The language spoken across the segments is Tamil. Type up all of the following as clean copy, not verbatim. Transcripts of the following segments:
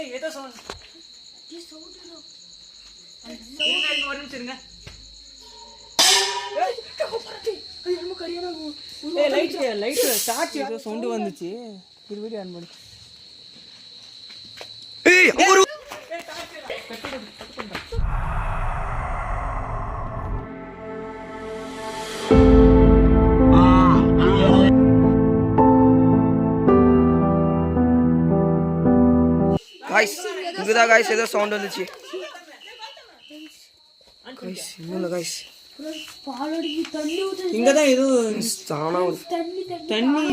ஏய் ஏதோ சவுண்ட் ये साउंड है இருங்க ஒரு நிமிஷம் இருங்க ஏய் கப்பறட்டி ஐயோ கரியானா ஏய் லைட் டார்ச் ஏதோ சவுண்ட் வந்துச்சு இது வீடியோ ஆன் பண்ணு ஏய் ஒரு ஏய் டார்ச் கட் பண்ணு गाइस இங்கதா गाइस ஏதோ சவுண்ட் வந்துச்சு गाइस இன்னும் गाइस பாலடி தண்ணி ஊத்து இங்க தான் ஏதோ சானா தண்ணி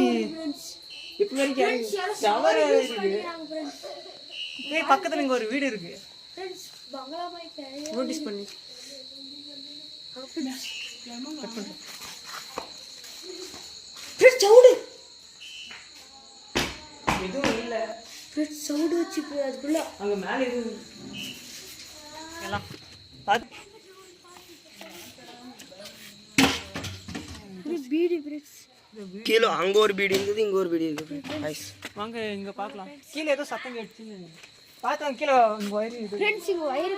இப்ப வரைக்கும் டவர் இருக்கு ஏய் பக்கத்துல இங்க ஒரு வீடு இருக்கு फ्रेंड्स बंगला में क्या நோட்டீஸ் பண்ணி கட் பண்ணு फ्रेंड्स साउंड எதுவும் இல்ல फ्रेंड्स साउंड வச்சு அதுக்குள்ள அங்க மேல இது எல்லாம் பாத்து பீடி फ्रेंड्स கீழ அங்க ஒரு பீடி இருக்குது இங்க ஒரு பீடி இருக்கு गाइस வாங்க இங்க பார்க்கலாம் கீழ ஏதோ சத்தம் கேட்டுச்சு பாத்தா கீழ இங்க வயர் இது फ्रेंड्स இங்க வயர்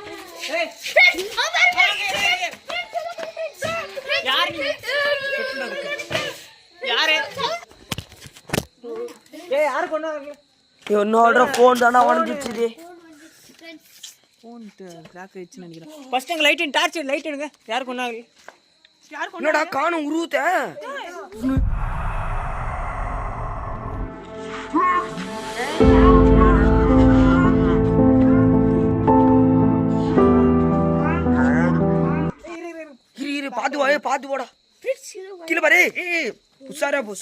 ஏய் யார் நீ யாரே ஏய் யார் கொண்டு வரீங்க என்னோட ஃபோன் தான வந்துச்சு ஃபோன் கிராக் ஆயிடுச்சுன்னு நினைக்கிறேன் ஃபர்ஸ்ட் எங்க லைட் டார்ச் லைட் எடுங்க யார் கொண்டாங்க யார் கொண்டு என்னடா காணும் உருவுத இரு பாத்து போடா கீழ பாரு ஏய் உசாரா போ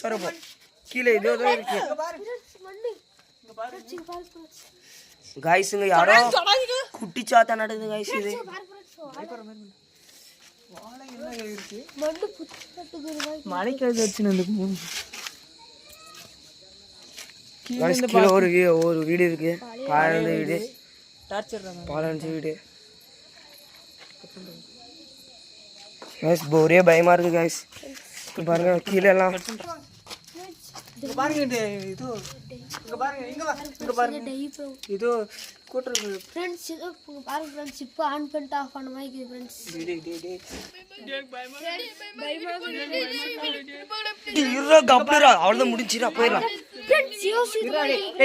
கீழ ஏதோ இருக்கு गाइस இங்க யாரோ குட்டி சாத்தா நடக்குது गाइस இது மண்டு புத்தட்டுது மலைக்கு அது வச்சுன்னு வந்து गाइस கீழ ஒரு வீடு இருக்கு பாலஞ்ச வீடு டார்ச்சர் வீடு गाइस போரே பயமா இருக்கு गाइस பாருங்க கீழ எல்லாம் இங்க பாருங்க இது இங்க பாருங்க இங்க பாருங்க இது கூட்டர் फ्रेंड्स இது பாருங்க फ्रेंड्स இப்போ ஆன் பண்ணிட்டு ஆஃப் பண்ண மாதிரி फ्रेंड्स இருடா கப்ளரா அவ்வளவுதான் முடிஞ்சிரா போயிரலாம் फ्रेंड्स யோசி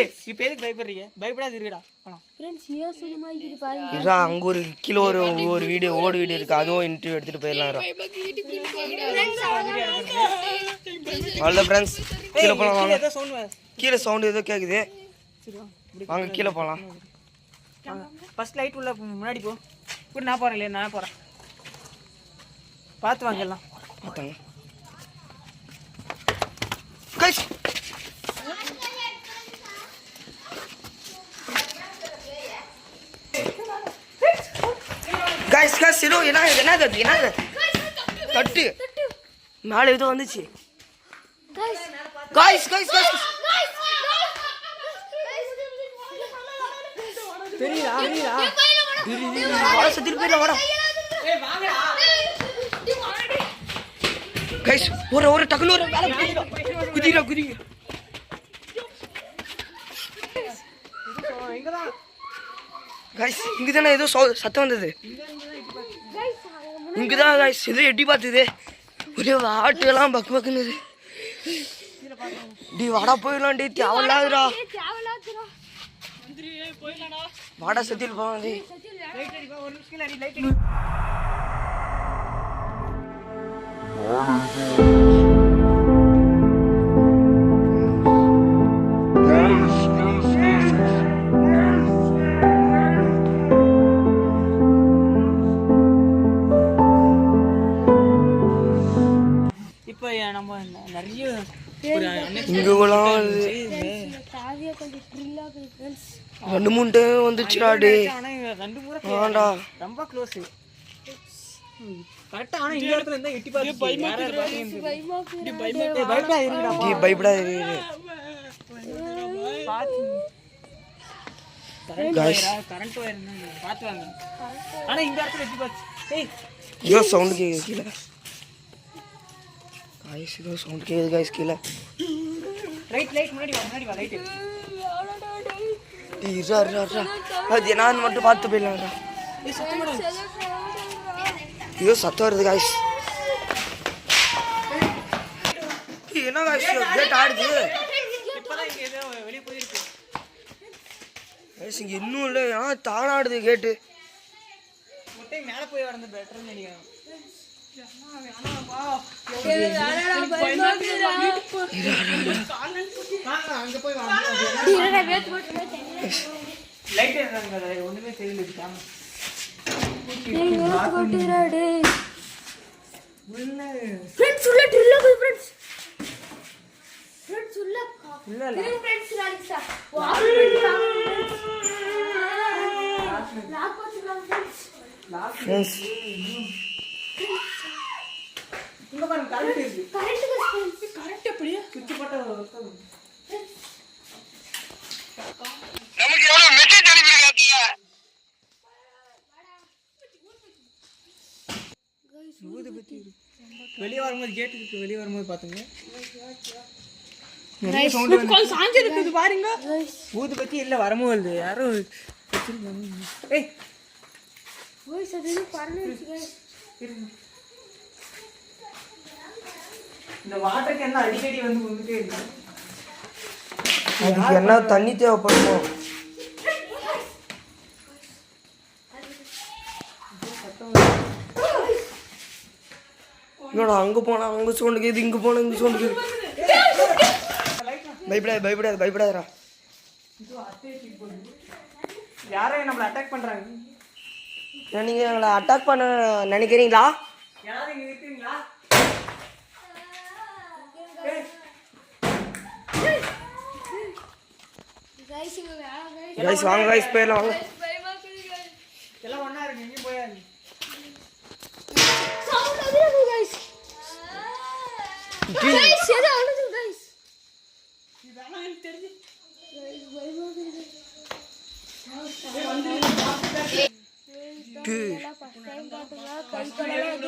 ஏய் இப்போ எதுக்கு பயப்படுறீங்க பயப்படாத இருக்கடா போலாம் फ्रेंड्स யோசி மாதிரி பாருங்க இருடா அங்க ஒரு கீழ ஒரு வீடியோ வீடியோ இருக்கு அதுவும் இன்டர்வியூ எடுத்துட்டு போயிரலாம் அவ்வளவுதான் ஃப்ரெண்ட்ஸ் கீழ போலாம் வாங்க ஏதோ சவுண்ட் கீழ சவுண்ட் ஏதோ கேக்குது வாங்க கீழ போலாம் ஃபர்ஸ்ட் லைட் உள்ள முன்னாடி போ கூட நான் போறேன் இல்லையா நான் போறேன் பார்த்து வாங்க எல்லாம் பார்த்தாங்க गाइस சிரோ என்னது தட்டு மேல ஏதோ வந்துச்சு गाइस தெரியுதா வாடா சத்திர போயில வாடா ஏய் வாங்கடா गाइस ஒரு டக்குனு ஒரு மேல குதிரா எங்க தான் गाइस இங்க தான ஏதோ சத்தம் வந்தது இங்க தான் गाइस இது எட்டி பார்த்தது ஒரே வாட்டு எல்லாம் பக்குன்னு டி வாடா போயிடலாம் டி தேவலாதுடா வாடா சத்தியில் போலாம் டி லைட் அடி ஒரு நிமிஷம் அடி லைட் அடி இப்போ நம்ம நிறைய ஒரு இங்கலாம் தாவியா கொஞ்சம் த்ரில்லா இருக்கு फ्रेंड्स 2-3 டைம் வந்துச்சுடா டி ஆனா ரெண்டு முறை ஆண்டா ரொம்ப க்ளோஸ் கரெக்ட்டா ஆனா இந்த இடத்துல இருந்தா எட்டி பாத்து பயமா இருக்குடா டி பயப்படாத பாத்து गाइस கரண்ட் வயர் என்ன பாத்து வாங்க ஆனா இந்த இடத்துல எட்டி பாத்து ஏய் இதோ சவுண்ட் கேக்குது கீழ गाइस இதோ சவுண்ட் கேக்குது गाइस கீழ ரைட் முன்னாடி வா லைட் அது என்னன்னு மட்டும் பார்த்து போயிடலாம்டா. ஐயோ சத்தம் வருது காய்ஸ். என்ன காய்ஸ் கேட் ஆடுது. இப்பதான் இங்க ஏதோ வெளியே போயிருக்கு. காய்ஸ் இங்கே இன்னும் இல்லை. தானாடுது கேட்டு. முட்டை மேலே போய் வரது பெட்டர்னு நினைக்கிறேன். அங்க போய் லைட் ஒண்ணுமே தெரியல. இங்க பாருங்க கரண்ட் இருக்கு. கரண்ட் அப்படியே சுவிட்ச் போட்டா நமக்கு எவ்வளவு மெசேஜ் அனுப்பியிருக்காங்க. வெளியே வரும்போது கேட்டுக்கு வெளியே வரும்போது பாத்துங்க பாருங்க. ஊதுபத்தி இல்ல வரும்போது யாரோ இந்த வாட்டருக்கு என்ன அடிக்கடி வந்து வந்துட்டே இருக்கு. அதுக்கு என்ன தண்ணி தேவைப்படுமோ. என்னடா அங்க போனா அங்க சோண்டுக்குது, இங்க போனா இங்க சோண்டுக்குது. பயப்படாதடா. யாரும் நம்மள அட்டாக் பண்றாங்க. நீங்க எங்களை அட்டாக் பண்ண நினைக்கிறீங்களா? யாரும் இங்க இருக்கீங்களா? கைஸ் வாங்க கைஸ் போயிடலாம் வாங்க. எல்லாம் ஒண்ணா இருக்கு. எங்கேயும் போயாது.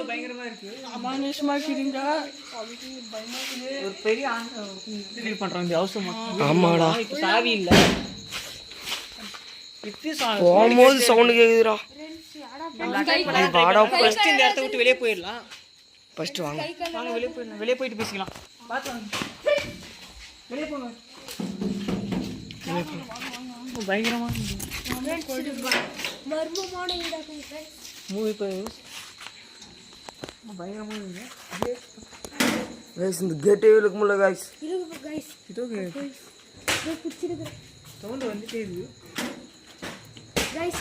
பயங்கரமா இருக்கு. ஒரு பெரிய ஃபீல் பண்றோம் இந்த ஹவுஸ். ஆமாடா இப்ப சாவி இல்ல. போகும்போது சவுண்ட் கேக்குதுடா. ஃபர்ஸ்ட் இந்த இடத்தை விட்டு வெளியே போயிடலாம். ஃபர்ஸ்ட் வாங்க வெளியே போயிடலாம். வெளியே போயிட்டு பேசிக்கலாம். பார்த்து வாங்க. வெளியே போங்க. பயங்கரமா மூவி பயங்கரமா இந்த கேட்டே இழுக்க முடியல கைஸ். சவுண்ட் வந்துட்டே இருக்கு. Guys,